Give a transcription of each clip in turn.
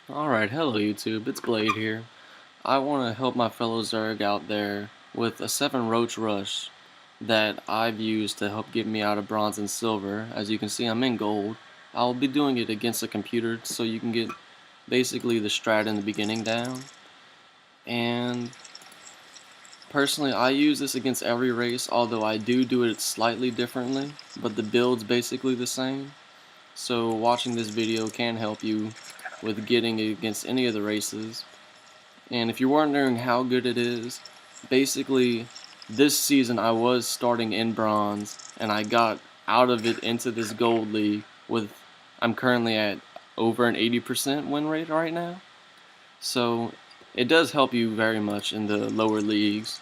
Alright, hello YouTube, it's Blade here. I want to help my fellow Zerg out there with a 7 Roach rush that I've used to help get me out of bronze and silver. As you can see, I'm in gold. I'll be doing it against a computer so you can get basically the strat in the beginning down. And personally, I use this against every race, although I do it slightly differently, but the build's basically the same. So watching this video can help you with getting it against any of the races. And if you're wondering how good it is, basically this season I was starting in bronze and I got out of it into this gold league with, I'm currently at over an 80% win rate right now. So it does help you very much in the lower leagues.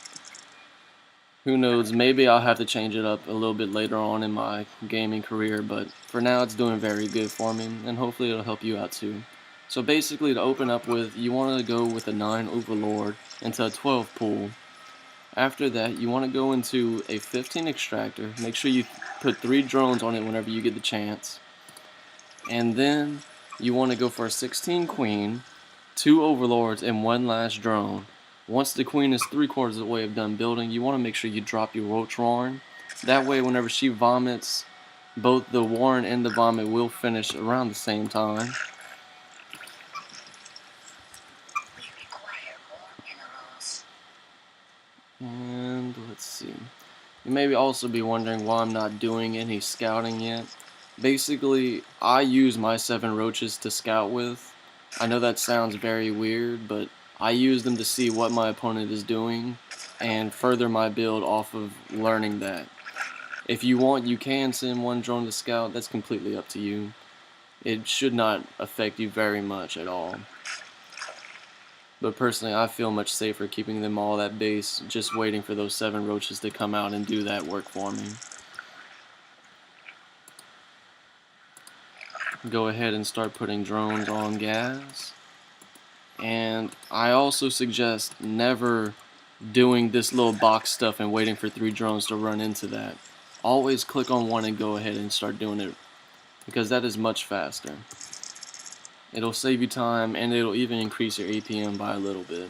Who knows, maybe I'll have to change it up a little bit later on in my gaming career, but for now it's doing very good for me, and hopefully it'll help you out too. So basically, to open up with, you want to go with a 9 overlord into a 12 pool. After that, you want to go into a 15 extractor. Make sure you put 3 drones on it whenever you get the chance. And then you want to go for a 16 queen, 2 overlords, and 1 last drone. Once the queen is 3/4 of the way of done building, you want to make sure you drop your roach warren. That way, whenever she vomits, both the warren and the vomit will finish around the same time. And let's see. You may also be wondering why I'm not doing any scouting yet. Basically, I use my 7 roaches to scout with. I know that sounds very weird, but I use them to see what my opponent is doing and further my build off of learning that. If you want, you can send 1 drone to scout, that's completely up to you. It should not affect you very much at all. But personally, I feel much safer keeping them all at base, just waiting for those 7 roaches to come out and do that work for me. Go ahead and start putting drones on gas. And I also suggest never doing this little box stuff and waiting for 3 drones to run into that. Always click on one and go ahead and start doing it, because that is much faster. It'll save you time and it'll even increase your APM by a little bit.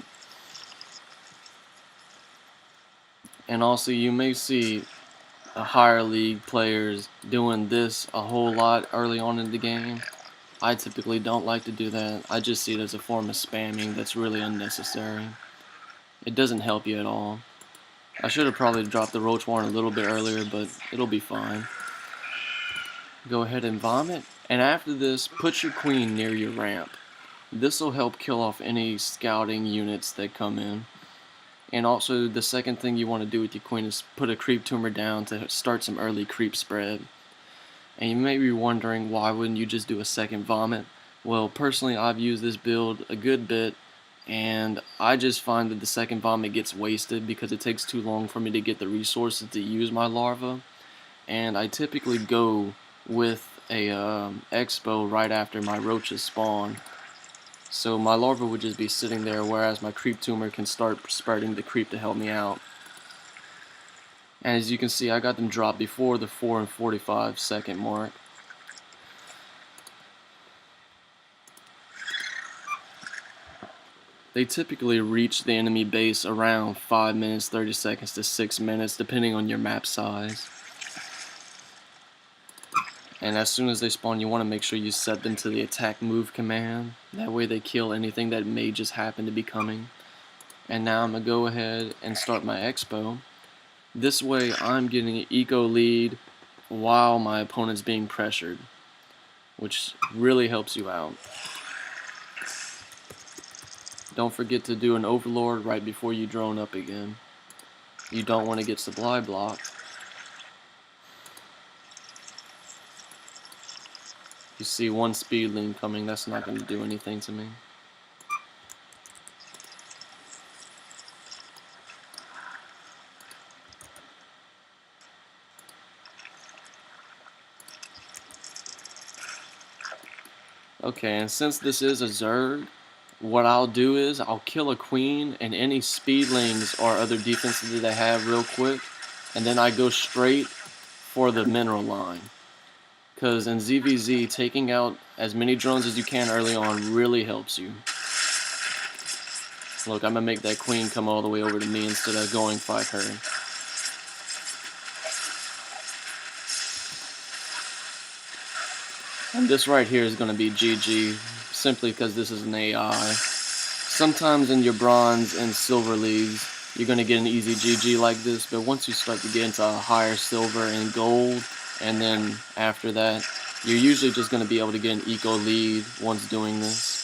And also, you may see higher league players doing this a whole lot early on in the game. I typically don't like to do that. I just see it as a form of spamming that's really unnecessary. It doesn't help you at all. I should have probably dropped the roach warren a little bit earlier, but it'll be fine. Go ahead and vomit, and after this, put your queen near your ramp. This will help kill off any scouting units that come in. And also, the second thing you want to do with your queen is put a creep tumor down to start some early creep spread. And you may be wondering, why wouldn't you just do a second vomit? Well, personally, I've used this build a good bit, and I just find that the second vomit gets wasted because it takes too long for me to get the resources to use my larva. And I typically go with a expo right after my roaches spawn. So my larva would just be sitting there, whereas my creep tumor can start spreading the creep to help me out. And as you can see, I got them dropped before the 4 and 45 second mark. They typically reach the enemy base around 5 minutes, 30 seconds to 6 minutes, depending on your map size. And as soon as they spawn, you want to make sure you set them to the attack move command. That way they kill anything that may just happen to be coming. And now I'm going to go ahead and start my expo. This way I'm getting an eco lead while my opponent's being pressured, which really helps you out. Don't forget to do an overlord right before you drone up again. You don't want to get supply blocked. You see 1 speedling coming, that's not going to do anything to me. Okay, and since this is a zerg, what I'll do is I'll kill a queen and any speedlings or other defenses that they have real quick, and then I go straight for the mineral line. Because in ZVZ, taking out as many drones as you can early on really helps you. Look, I'm gonna make that queen come all the way over to me instead of going fight her. And this right here is gonna be GG, simply because this is an AI. Sometimes in your bronze and silver leagues, you're gonna get an easy GG like this, but once you start to get into higher silver and gold, and then after that, you're usually just gonna be able to get an eco lead once doing this.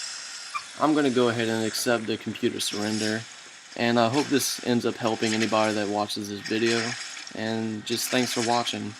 I'm gonna go ahead and accept the computer surrender, and I hope this ends up helping anybody that watches this video, and just thanks for watching.